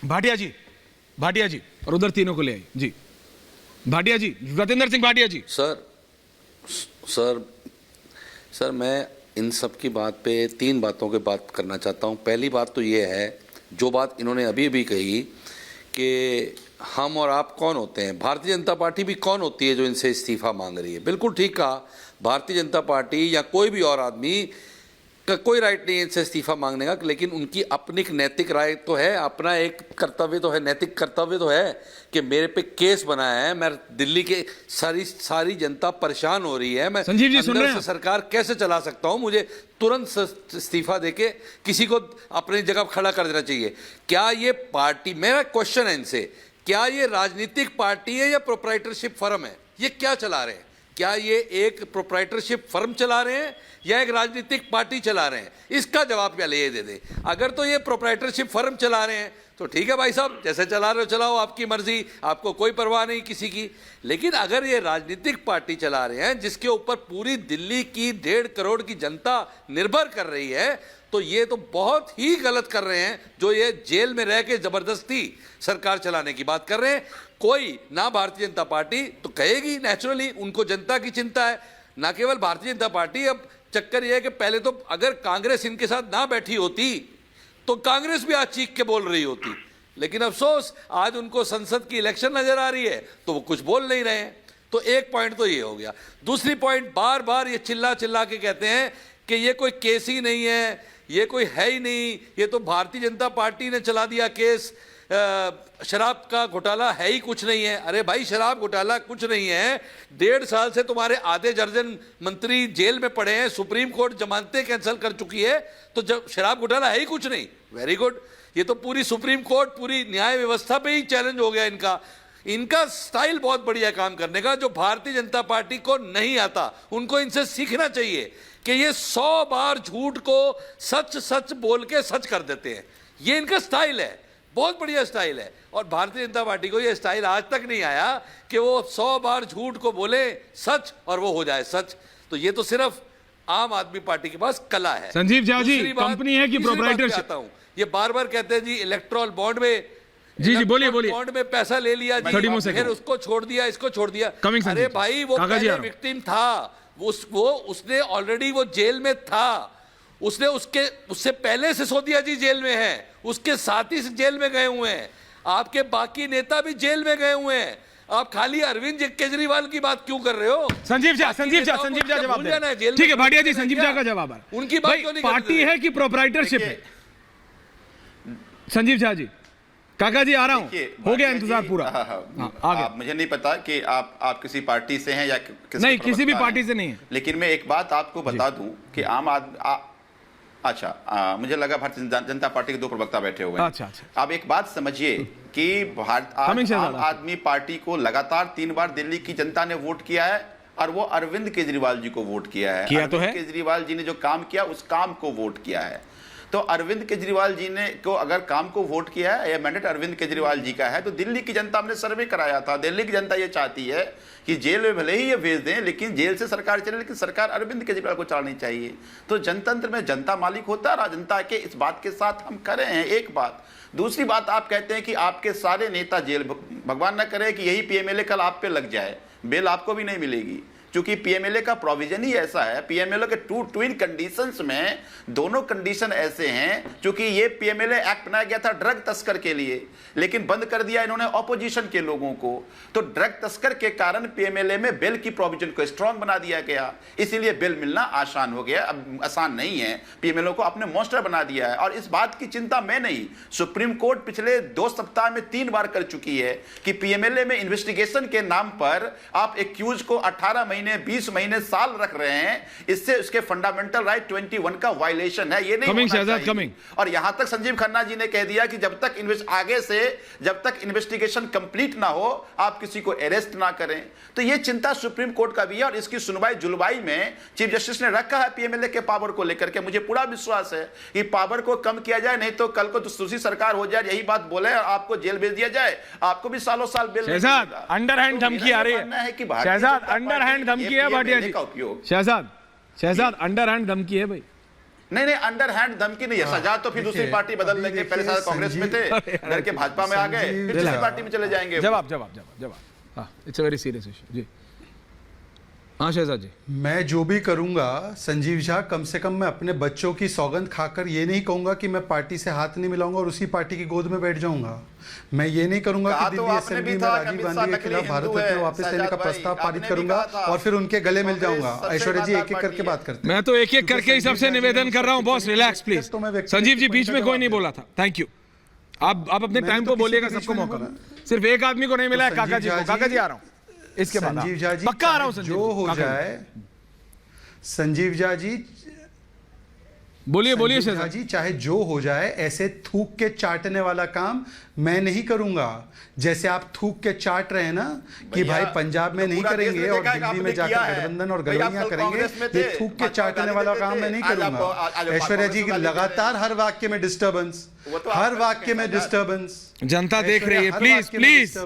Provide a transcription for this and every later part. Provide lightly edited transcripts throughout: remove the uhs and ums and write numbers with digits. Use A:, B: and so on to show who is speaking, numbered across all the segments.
A: भाटिया जी, भाटिया जी, और उधर तीनों को ले आई जी। भाटिया जी, व्रतेंद्र सिंह भाटिया जी।
B: सर मैं इन सब की बात पे 3 बातों के बात करना चाहता हूँ। पहली बात तो ये है, जो बात इन्होंने अभी भी कही कि हम और आप कौन होते हैं, भारतीय जनता पार्टी भी कौन होती है जो इनसे इस्तीफा मांग रही है। बिल्कुल ठीक कहा, भारतीय जनता पार्टी या कोई भी और आदमी का कोई राइट नहीं है इनसे इस्तीफा मांगने का, लेकिन उनकी अपनी नैतिक राय तो है, अपना एक कर्तव्य तो है, नैतिक कर्तव्य तो है कि मेरे पे केस बनाया है, मैं दिल्ली के सारी जनता परेशान हो रही है, मैं
A: संजीव जी सुन रहे हैं,
B: सरकार कैसे चला सकता हूं, मुझे तुरंत इस्तीफा देके किसी को अपनी जगह खड़ा कर देना चाहिए। क्या ये पार्टी, मेरा क्वेश्चन है इनसे, क्या ये राजनीतिक पार्टी है या प्रोप्राइटरशिप फर्म है? ये क्या चला रहे हैं? क्या ये एक प्रोप्राइटरशिप फर्म चला रहे हैं या एक राजनीतिक पार्टी चला रहे हैं? इसका जवाब पहले ये दे दें। अगर तो ये प्रोप्राइटरशिप फर्म चला रहे हैं तो ठीक है भाई साहब, जैसे चला रहे हो चलाओ, आपकी मर्जी, आपको कोई परवाह नहीं किसी की। लेकिन अगर ये राजनीतिक पार्टी चला रहे हैं जिसके ऊपर पूरी दिल्ली की 1.5 करोड़ की जनता निर्भर कर रही है, तो ये तो बहुत ही गलत कर रहे हैं जो ये जेल में रह के जबरदस्ती सरकार चलाने की बात कर रहे हैं। कोई ना भारतीय जनता पार्टी तो कहेगी, नेचुरली उनको जनता की चिंता है, ना केवल भारतीय जनता पार्टी। अब चक्कर यह है कि पहले तो अगर कांग्रेस इनके साथ ना बैठी होती तो कांग्रेस भी आज चीख के बोल रही होती, लेकिन अफसोस आज उनको संसद की इलेक्शन नजर आ रही है तो वो कुछ बोल नहीं रहे हैं। तो एक पॉइंट तो ये हो गया। दूसरी पॉइंट, बार बार ये चिल्ला चिल्ला के कहते हैं कि ये कोई केस ही नहीं है, ये कोई है ही नहीं, ये तो भारतीय जनता पार्टी ने चला दिया केस, शराब का घोटाला है ही कुछ नहीं है। अरे भाई, शराब घोटाला कुछ नहीं है, 1.5 साल से तुम्हारे आधे दर्जन मंत्री जेल में पड़े हैं, सुप्रीम कोर्ट जमानतें कैंसिल कर चुकी है, तो जब शराब घोटाला है ही कुछ नहीं, वेरी गुड। ये तो पूरी सुप्रीम कोर्ट, पूरी न्याय व्यवस्था पे ही चैलेंज हो गया इनका। इनका स्टाइल बहुत बढ़िया काम करने का, जो भारतीय जनता पार्टी को नहीं आता। उनको इनसे सीखना चाहिए कि ये 100 बार झूठ को सच सच बोल के सच कर देते हैं। ये इनका स्टाइल है, बहुत बढ़िया स्टाइल है। और भारतीय जनता पार्टी को ये स्टाइल आज तक नहीं आया कि वो 100 बार झूठ को बोले सच और वो हो जाए सच। तो ये तो सिर्फ आम आदमी पार्टी के पास कला है।
A: संजीव झा जी, कंपनी है कि प्रोप्राइटरशिप?
B: ये बार बार कहते हैं जी इलेक्ट्रल बॉन्ड में,
A: जी बोलिए बोलिए,
B: बॉन्ड में पैसा ले लिया जी, फिर उसको छोड़ दिया, इसको छोड़ दिया। अरे भाई, वो पहले विक्टिम था, उसने ऑलरेडी वो जेल में था, उसने उससे पहले सिसोदिया जी जेल में है, उसके साथी जेल में गए हुए हैं, आपके बाकी नेता भी जेल में गए हुए हैं। आप खाली अरविंद केजरीवाल की बात क्यों कर रहे हो?
A: संजीव झा जवाब देना। ठीक है भाटिया जी, संजीव झा का जवाब है।
B: उनकी बात क्यों नहीं?
A: पार्टी है कि प्रोप्राइटरशिप है? संजीव झा जी, काका जी आ रहा हूं, हो गया इंतजार पूरा।
C: आप, मुझे नहीं पता कि आप किसी पार्टी से हैं या
A: नहीं, किसी भी पार्टी से नहीं है,
C: लेकिन मैं एक बात आपको बता दूं कि आम आदमी, अच्छा, मुझे लगा भारतीय जनता पार्टी के 2 प्रवक्ता बैठे हुए हैं।
A: अच्छा।
C: आप एक बात समझिए कि आम आदमी पार्टी को लगातार 3 बार दिल्ली की जनता ने वोट किया है और वो अरविंद केजरीवाल जी को वोट किया है। अरविंद केजरीवाल जी ने जो काम किया उस काम को वोट किया है। तो अरविंद केजरीवाल जी ने को अगर काम को वोट किया है, यह मैंडेट अरविंद केजरीवाल जी का है, तो दिल्ली की जनता, हमने सर्वे कराया था, दिल्ली की जनता ये चाहती है कि जेल में भले ही ये भेज दें, लेकिन जेल से सरकार चले, लेकिन सरकार अरविंद केजरीवाल को चलानी चाहिए। तो जनतंत्र में जनता मालिक होता है, जनता के इस बात के साथ हम कर रहे हैं। एक बात। दूसरी बात, आप कहते हैं कि आपके सारे नेता जेल, भगवान न करे कि यही पीएमएलए कल आप पे लग जाए, बेल आपको भी नहीं मिलेगी, क्योंकि पीएमएलए का प्रोविजन ही ऐसा है। पीएमएलए के ट्विन कंडीशंस में दोनों कंडीशन ऐसे हैं, क्योंकि ये पीएमएलए एक्ट बनाया गया था ड्रग तस्कर के लिए, लेकिन बंद कर दिया इन्होंने ऑपोजिशन के लोगों को। तो ड्रग तस्कर के कारण पीएमएलए में बेल की प्रोविजन को स्ट्रांग बना दिया गया, इसीलिए बेल मिलना आसान हो गया। अब आसान नहीं है, पीएमएलए को अपने मॉन्स्टर बना दिया है। और इस बात की चिंता मैं नहीं, सुप्रीम कोर्ट पिछले 2 सप्ताह में 3 बार कर चुकी है कि पीएमएलए में इन्वेस्टिगेशन के नाम पर आप एक्यूज को 18 महीने, 20 महीने, साल रख रहे हैं। इससे उसके फंडामेंटल राइट 21 का वायलेशन है, ये नहीं होना चाहिए। और यहां तक संजीव खन्ना जी ने कह दिया कि जब तक इन्वेस्टिगेशन कंप्लीट ना हो, आप किसी को अरेस्ट ना करें। तो ये चिंता सुप्रीम कोर्ट का भी है और इसकी सुनवाई जुलाई में चीफ जस्टिस ने रखा है पीएमएलए के पावर को लेकर के। मुझे पूरा विश्वास है कि पावर को कम किया जाए, नहीं तो कल को दूसरी सरकार हो जाए, यही बात बोले और आपको जेल भेज दिया जाए, आपको भी सालों साल बेल।
A: शहजाद, अंडरहैंड धमकी आ रही है कि शहजाद, अंडरहैंड धमकी है भाटिया जी का उपयोग। शहजाद, अंडरहैंड धमकी है भाई।
C: नहीं अंडर हैंड धमकी नहीं है, सजा तो फिर दूसरी पार्टी बदल लेंगे, पहले साल कांग्रेस में थे, डर के भाजपा में आ गए, फिर दूसरी पार्टी में चले जाएंगे।
A: जवाब हाँ, it's a very serious issue जी। हाँ शहजाद जी,
D: मैं जो भी करूंगा संजीव झा, कम से कम मैं अपने बच्चों की सौगंध खाकर ये नहीं कहूंगा कि मैं पार्टी से हाथ नहीं मिलाऊंगा और उसी पार्टी की गोद में बैठ जाऊंगा। मैं ये नहीं करूंगा कि दिल्ली असेंबली में राजीव गांधी के खिलाफ भारत रत्न वापस लेने का प्रस्ताव पारित करूंगा और फिर उनके गले मिल जाऊंगा। ऐश्वर्या जी एक एक करके बात करते हैं।
A: मैं तो एक एक करके ही सबसे निवेदन कर रहा हूँ boss, relax please. Sanjeev ji बीच में कोई नहीं बोला था, थैंक यू। आप अपने टाइम को बोलिएगा, सबको मौका। सिर्फ एक आदमी को नहीं मिला है, काका जी को। काका जी आ रहा हूँ इसके बाद,
D: संजीव झा जी
A: पक्का आ रहा हूँ।
D: जो हो जाए संजीव झा जी,
A: बोलिए
D: झा जी, चाहे जो हो जाए, ऐसे थूक के चाटने वाला काम मैं नहीं करूंगा। जैसे आप थूक के चाट रहे हैं ना कि भाई पंजाब में नहीं करेंगे और दिल्ली में जाकर गठबंधन और गलवैया करेंगे, ये थूक के चाटने वाला काम मैं नहीं करूंगा। ऐश्वर्या जी लगातार हर वाक्य में डिस्टर्बेंस, हर वाक्य में डिस्टर्बेंस।
A: जनता देख रही है, प्लीज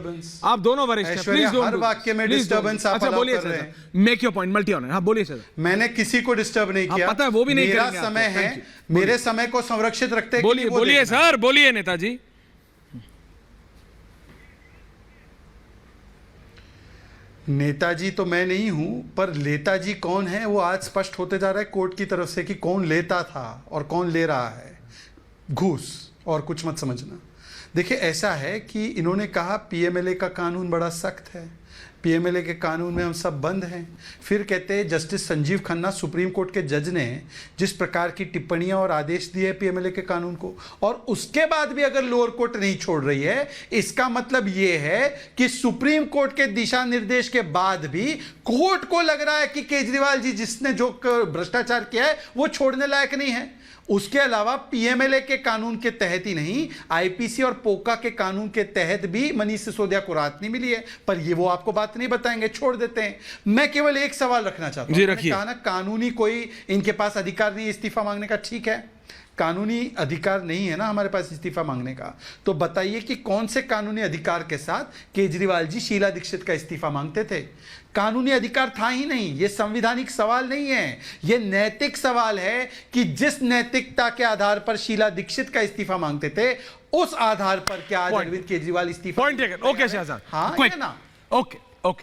A: आप दोनों वरिष्ठ, प्लीज
D: हर वाक्य में डिस्टर्बेंस आप अलाउ कर रहे हैं।
A: मेक योर पॉइंट, मल्टी ऑनर। हाँ बोलिए सर।
D: मैंने किसी को डिस्टर्ब नहीं किया,
A: पता है वो भी नहीं
D: मेरा
A: करेंगे
D: समय है, मेरे समय को संरक्षित रखते हैं।
A: बोलिए सर, बोलिए नेताजी।
D: नेताजी तो मैं नहीं हूं, पर लेताजी कौन है वो आज स्पष्ट होते जा रहा है कोर्ट की तरफ से कि कौन लेता था और कौन ले रहा है घूस, और कुछ मत समझना। देखिए ऐसा है कि इन्होंने कहा पीएमएलए का कानून बड़ा सख्त है, पीएमएलए के कानून में हम सब बंद हैं। फिर कहते हैं justice Sanjeev Khanna supreme court के जज ने जिस प्रकार की टिप्पणियां और आदेश दिए हैं पीएमएलए के कानून को, और उसके बाद भी अगर लोअर कोर्ट नहीं छोड़ रही है, इसका मतलब यह है कि सुप्रीम कोर्ट के दिशा निर्देश के बाद भी कोर्ट को लग रहा है कि केजरीवाल जी जिसने जो भ्रष्टाचार किया है वो छोड़ने लायक नहीं है। उसके अलावा पीएमएलए के कानून के तहत ही नहीं, आईपीसी और पोका के कानून के तहत भी मनीष सिसोदिया को राहत नहीं मिली है, पर ये वो आपको बात नहीं बताएंगे, छोड़ देते हैं। मैं केवल एक सवाल रखना चाहता हूं। कहा ना कानूनी कोई इनके पास अधिकार नहीं इस्तीफा मांगने का, ठीक है, कानूनी अधिकार नहीं है ना हमारे पास इस्तीफा मांगने का, तो बताइए कि कौन से कानूनी अधिकार के साथ केजरीवाल जी शीला दीक्षित का इस्तीफा मांगते थे? कानूनी अधिकार था ही नहीं। यह संवैधानिक सवाल नहीं है, यह नैतिक सवाल है कि जिस नैतिकता के आधार पर शीला दीक्षित का इस्तीफा मांगते थे, उस आधार पर क्या आज अरविंद केजरीवाल इस्तीफा?
A: Point taken. ओके शहजाद,
D: हाँ ना,
A: ओके।